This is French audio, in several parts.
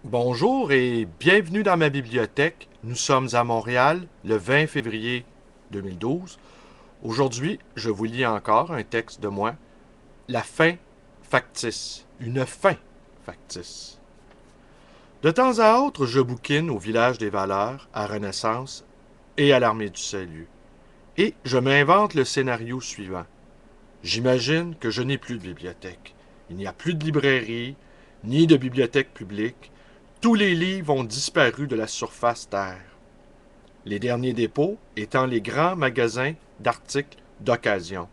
Bonjour et bienvenue dans ma bibliothèque. Nous sommes à Montréal le 20 février 2012. Aujourd'hui, je vous lis encore un texte de moi, La fin factice. Une fin factice. De temps à autre, je bouquine au village des valeurs, à Renaissance et à l'Armée du Salut. Et je m'invente le scénario suivant. J'imagine que je n'ai plus de bibliothèque. Il n'y a plus de librairie, ni de bibliothèque publique. Tous les livres ont disparu de la surface Terre. Les derniers dépôts étant les grands magasins d'articles d'occasion.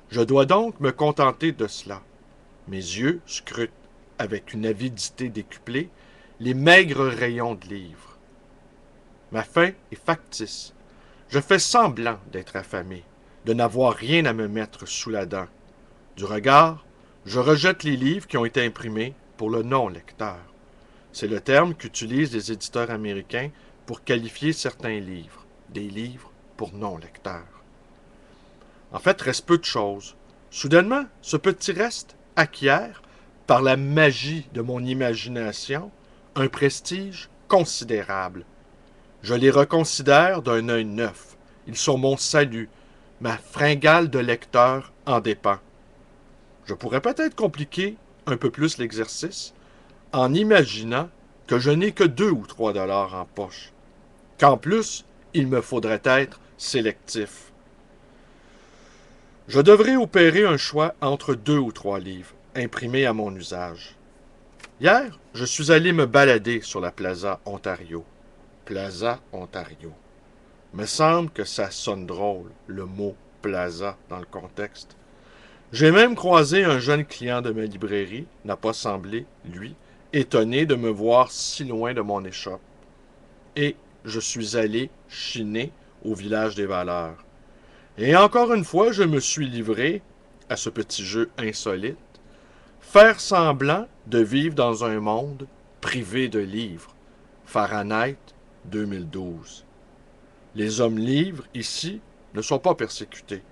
Je dois donc me contenter de cela. Mes yeux scrutent, avec une avidité décuplée, les maigres rayons de livres. Ma faim est factice. Je fais semblant d'être affamé, de n'avoir rien à me mettre sous la dent. Du regard, je rejette les livres qui ont été imprimés pour le non-lecteur. C'est le terme qu'utilisent les éditeurs américains pour qualifier certains livres, des livres pour non-lecteurs. En fait, reste peu de choses. Soudainement, ce petit reste acquiert, par la magie de mon imagination, un prestige considérable. Je les reconsidère d'un œil neuf. Ils sont mon salut. Ma fringale de lecteur en dépend. Je pourrais peut-être compliquer un peu plus l'exercice en imaginant que je n'ai que 2 ou 3 dollars en poche, qu'en plus, il me faudrait être sélectif. Je devrais opérer un choix entre 2 ou 3 livres, imprimés à mon usage. Hier, je suis allé me balader sur la Plaza Ontario. Plaza Ontario. Me semble que ça sonne drôle, le mot plaza dans le contexte. J'ai même croisé un jeune client de ma librairie, n'a pas semblé, lui, étonné de me voir si loin de mon échoppe. Et je suis allé chiner au village des valeurs. Et encore une fois, je me suis livré à ce petit jeu insolite, faire semblant de vivre dans un monde privé de livres. Fahrenheit 2012. Les hommes livres, ici, ne sont pas persécutés.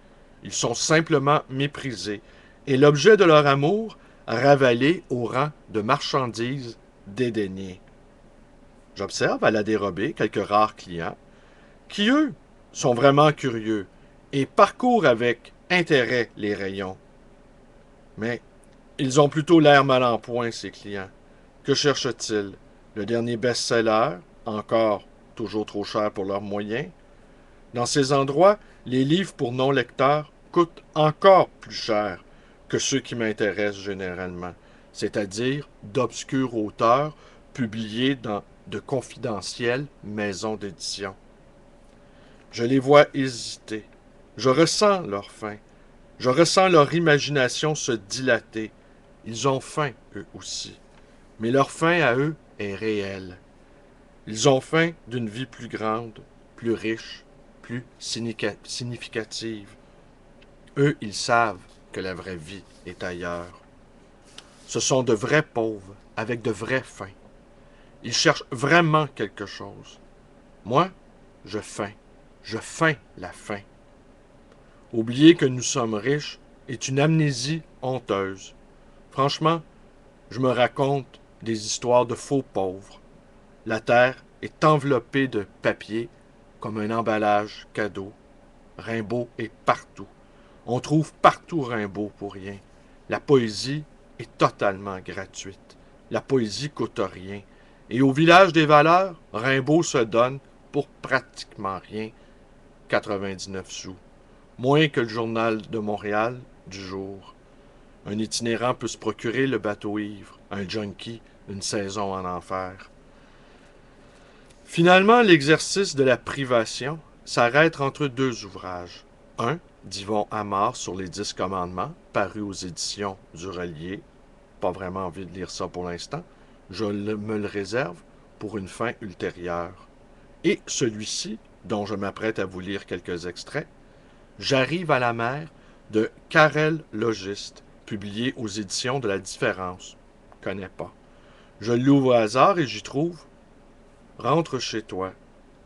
Ils sont simplement méprisés, et l'objet de leur amour ravalé au rang de marchandises dédaignées. J'observe à la dérobée quelques rares clients qui, eux, sont vraiment curieux et parcourent avec intérêt les rayons. Mais ils ont plutôt l'air mal en point, ces clients. Que cherchent-ils? Le dernier best-seller, encore toujours trop cher pour leurs moyens? Dans ces endroits, les livres pour non-lecteurs coûtent encore plus cher que ceux qui m'intéressent généralement, c'est-à-dire d'obscurs auteurs publiés dans de confidentielles maisons d'édition. Je les vois hésiter. Je ressens leur faim. Je ressens leur imagination se dilater. Ils ont faim, eux aussi. Mais leur faim à eux est réelle. Ils ont faim d'une vie plus grande, plus riche, plus significative. Eux, ils savent que la vraie vie est ailleurs. Ce sont de vrais pauvres, avec de vraies faims. Ils cherchent vraiment quelque chose. Moi, je faim. Je faim la faim. Oublier que nous sommes riches est une amnésie honteuse. Franchement, je me raconte des histoires de faux pauvres. La terre est enveloppée de papier comme un emballage cadeau. Rimbaud est partout. On trouve partout Rimbaud pour rien. La poésie est totalement gratuite. La poésie coûte rien. Et au village des valeurs, Rimbaud se donne pour pratiquement rien, 99 sous. Moins que le journal de Montréal du jour. Un itinérant peut se procurer le bateau ivre, un junkie, une saison en enfer. Finalement, l'exercice de la privation s'arrête entre 2 ouvrages. Un, d'Yvon Amar sur les 10 commandements, paru aux éditions du Relier. Pas vraiment envie de lire ça pour l'instant. Me le réserve pour une fin ultérieure. Et celui-ci, dont je m'apprête à vous lire quelques extraits, J'arrive à la mer de Karel Logiste, publié aux éditions de la Différence. Connais pas. Je l'ouvre au hasard et j'y trouve Rentre chez toi,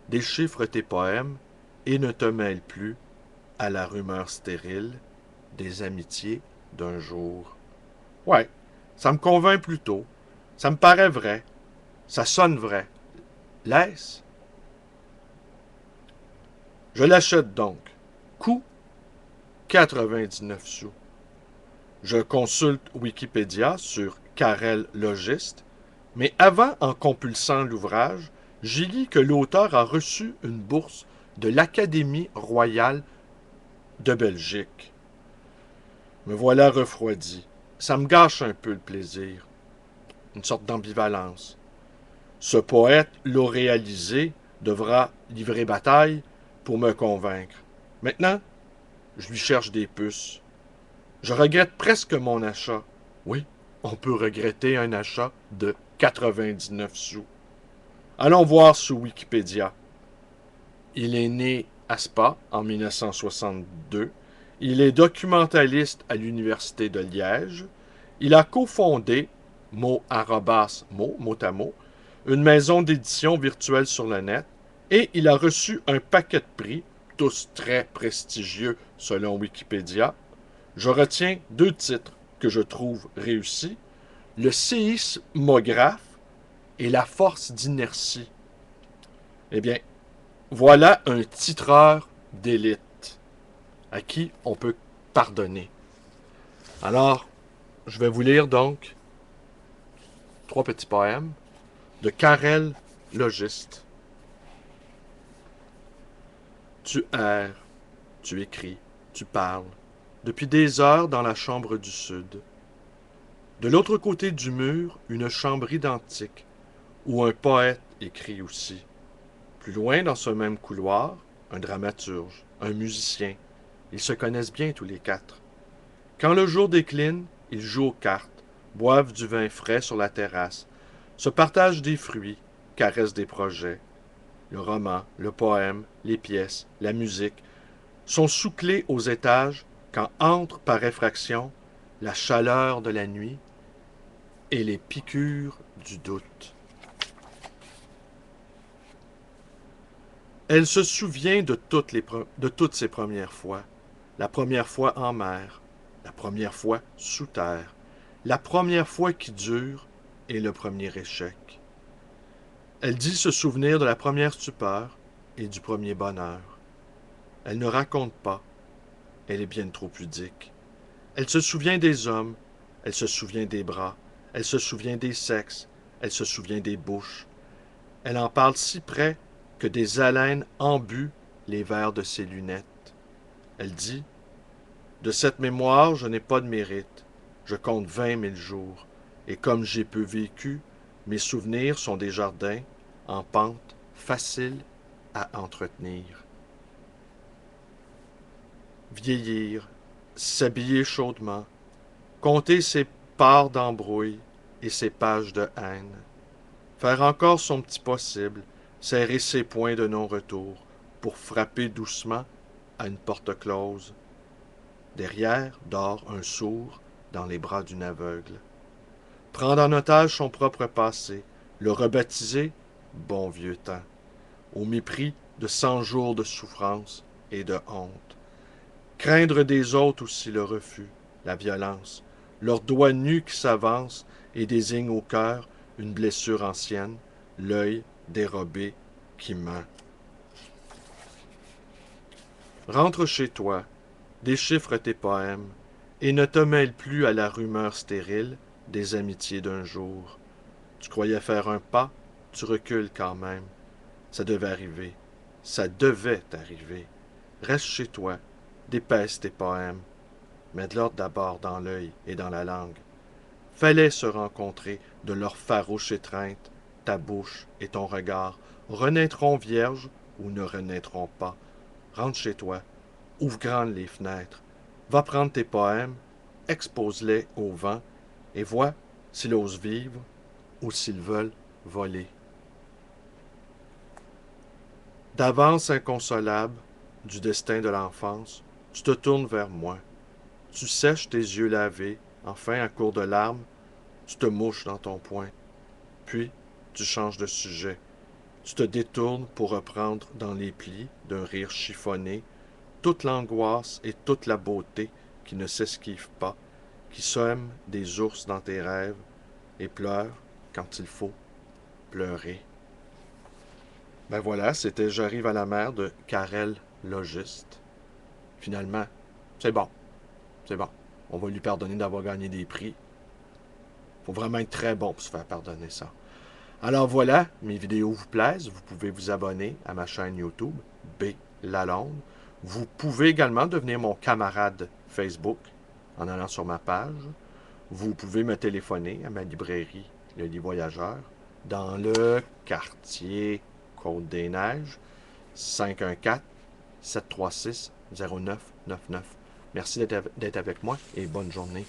déchiffre tes poèmes et ne te mêle plus à la rumeur stérile des amitiés d'un jour. Ouais, ça me convainc plutôt. Ça me paraît vrai. Ça sonne vrai. L'est-ce? Je l'achète donc. Coût 99 sous. Je consulte Wikipédia sur Karel Logiste, mais avant, en compulsant l'ouvrage, j'y lis que l'auteur a reçu une bourse de l'Académie royale de Belgique. Me voilà refroidi. Ça me gâche un peu le plaisir. Une sorte d'ambivalence. Ce poète lauréalisé devra livrer bataille pour me convaincre. Maintenant, je lui cherche des puces. Je regrette presque mon achat. Oui, on peut regretter un achat de 99 sous. Allons voir sur Wikipédia. Il est né à Spa en 1962. Il est documentaliste à l'Université de Liège. Il a cofondé mot arrobas mot à mot, une maison d'édition virtuelle sur le net, et il a reçu un paquet de prix, tous très prestigieux selon Wikipédia. Je retiens deux titres que je trouve réussis, le séismographe et la force d'inertie. Eh bien, voilà un titreur d'élite à qui on peut pardonner. Alors, je vais vous lire donc trois petits poèmes de Karel Logiste. Tu erres, tu écris, tu parles, depuis des heures dans la chambre du sud. De l'autre côté du mur, une chambre identique, où un poète écrit aussi. Plus loin, dans ce même couloir, un dramaturge, un musicien. Ils se connaissent bien tous les quatre. Quand le jour décline, ils jouent aux cartes, boivent du vin frais sur la terrasse, se partagent des fruits, caressent des projets. Le roman, le poème, les pièces, la musique sont sous-clés aux étages quand entre par effraction la chaleur de la nuit et les piqûres du doute. Elle se souvient de toutes ses premières fois. La première fois en mer, la première fois sous terre, la première fois qui dure et le premier échec. Elle dit se souvenir de la première stupeur et du premier bonheur. Elle ne raconte pas, elle est bien trop pudique. Elle se souvient des hommes, elle se souvient des bras, elle se souvient des sexes, elle se souvient des bouches. Elle en parle si près que des haleines embuent les verres de ses lunettes. Elle dit « De cette mémoire, je n'ai pas de mérite. Je compte 20 000 jours, et comme j'ai peu vécu, mes souvenirs sont des jardins en pente faciles à entretenir. » Vieillir, s'habiller chaudement, compter ses parts d'embrouille et ses pages de haine, faire encore son petit possible, serrer ses poings de non-retour pour frapper doucement à une porte close. Derrière dort un sourd dans les bras d'une aveugle. Prendre en otage son propre passé, le rebaptiser bon vieux temps, au mépris de 100 jours de souffrance et de honte. Craindre des autres aussi le refus, la violence, leurs doigts nus qui s'avancent et désignent au cœur une blessure ancienne, l'œil dérobé qui ment. Rentre chez toi, déchiffre tes poèmes, et ne te mêle plus à la rumeur stérile des amitiés d'un jour. Tu croyais faire un pas, tu recules quand même. Ça devait arriver. Ça devait arriver. Reste chez toi, dépèce tes poèmes. Mets de l'ordre d'abord dans l'œil et dans la langue. Fallait se rencontrer de leur farouche étreinte. Ta bouche et ton regard renaîtront vierges ou ne renaîtront pas. Rentre chez toi, ouvre grandes les fenêtres. Va prendre tes poèmes, expose-les au vent, et vois s'ils osent vivre ou s'ils veulent voler. D'avance inconsolable du destin de l'enfance, tu te tournes vers moi. Tu sèches tes yeux lavés, enfin à court de larmes, tu te mouches dans ton poing. Puis, tu changes de sujet. Tu te détournes pour reprendre dans les plis d'un rire chiffonné toute l'angoisse et toute la beauté qui ne s'esquivent pas, qui sèment des ours dans tes rêves et pleurent quand il faut. pleurer. Ben voilà, c'était J'arrive à la mer de Karel Logiste. Finalement, c'est bon, c'est bon. On va lui pardonner d'avoir gagné des prix. Faut vraiment être très bon pour se faire pardonner ça. Alors voilà, mes vidéos vous plaisent, vous pouvez vous abonner à ma chaîne YouTube, B. Lalonde. Vous pouvez également devenir mon camarade Facebook en allant sur ma page. Vous pouvez me téléphoner à ma librairie Le Lit Voyageur dans le quartier Côte-des-Neiges, 514-736-0999. Merci d'être avec moi et bonne journée.